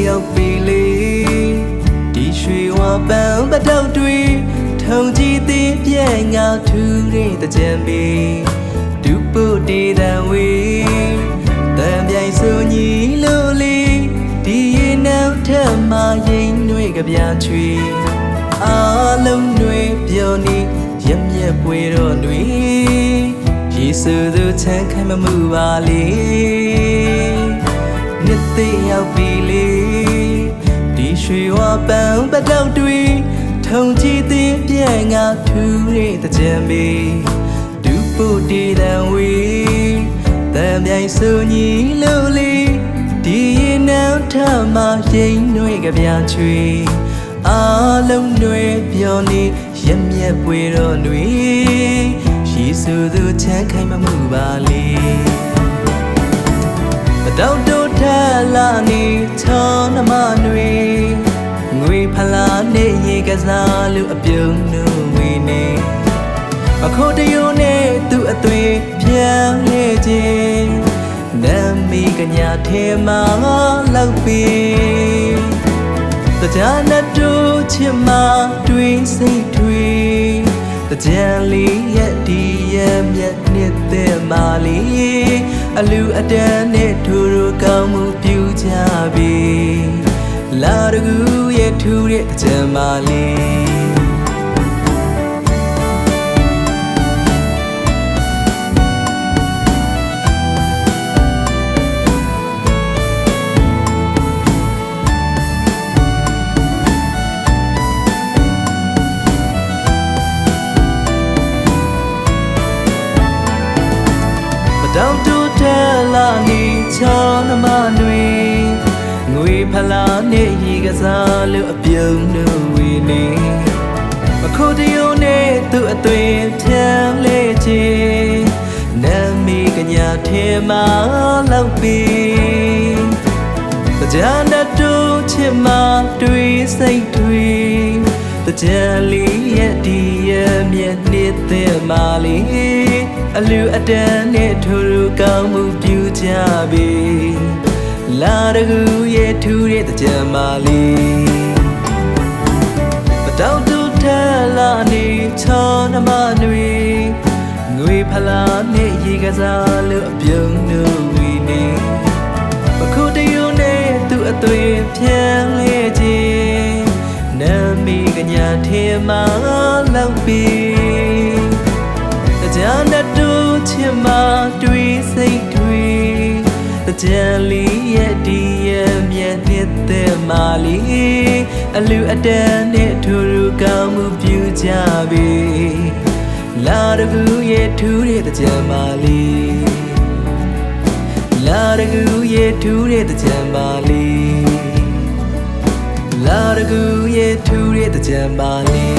ရောက်ပြီလေဒီရွှေဝါပန်းပတောက်တွေထုံကြည့်သေးပြဲငါထူတဲ့တကြံပေဒုပုတေတံဝေတံပြိုင်ဆိုညီလို့လေဒီရေနောက်ထက်မှရင်တွေကပြချွေအားလုံးတွေပြောနေရမျက်ပွေတော့တွေယေရှုသူချမ်းခိုင်မမှုပါလေနှစ်သိရောက်ပြီလေဒီရွှေဝါပန်းပတောက်တွေထုံကြည့်သေးပြဲငါထူတဲ့တကြံပေဒုပုတေတံဝေတံပြိုင်ဆိုညီလို့လေဒီရေနောက်ထပ်မှရင်တွေကပြချွေအားလုံးတွေပြောနေရမျက်ပွေတော့တွေယေရှုသူချမ်းခိုင်မမှုပါလေပတောက်တို့ထလာနေချောနမတွေငွေဖလားနေရေကစားလို့အပြုံးတို့ဝေနေအခုတယုံနဲ့သူ့အသွေးပြန်လေခြင်းနမီကညာထဲမှာလောက်ပြီတကြနဲ့တို့ချစ်မတွေးစိတ်တွေတကြလေးရဲ့ဒီရဲ့မြတ်နှစ်သက်မာလေးအလူအတန်းနဲ့ထူထူကောင်းမှုပြုကြပြီလာရကူရဲ့ထူတဲ့တကြမာလေးတောက်တူထဲလာနေချောနမတွေငွေဖလားနဲ့ရေကစားလို့အပြုံးတို့ဝေနေအခုတယုံနဲ့သူ့အသွေးပြန်လေခြင်းနမီကညာထဲမှာလောက်ပြီတကြနဲ့တို့ချစ်မတွေးစိတ်တွေတကြလေးရဲ့ဒီရဲ့မြတ်နှစ်သက်မာလေးအလူအတန်းနဲ့ထူထူကောင်းမှုပြုကြပြီလာရကူရဲ့ထူတဲ့တကြံမာလေးပတောက်တူထဲလာနေချောနမတွေငွေဖလားနဲ့ရေကစားလို့အပြုံးတို့ဝီနေအခုတယုံနဲ့သူ့အသွေးပြန်လေခြင်းနမီကညာထဲမှာလောက်ပြီတကြနဲ့တို့ချစ်မတွေးစိတ်တွေတကြလေးရဲ့ဒီရဲ့မြတ်နှစ်သက်မာလေးအလူအတန်းနဲ့ထူထူကောင်းမှုပြုကြပြီလာရကူရဲ့ထူတဲ့တကြမာလေးလာရကူရဲ့ထူတဲ့တကြမာလေးလာရကူရဲ့ထူတဲ့တကြမာလေး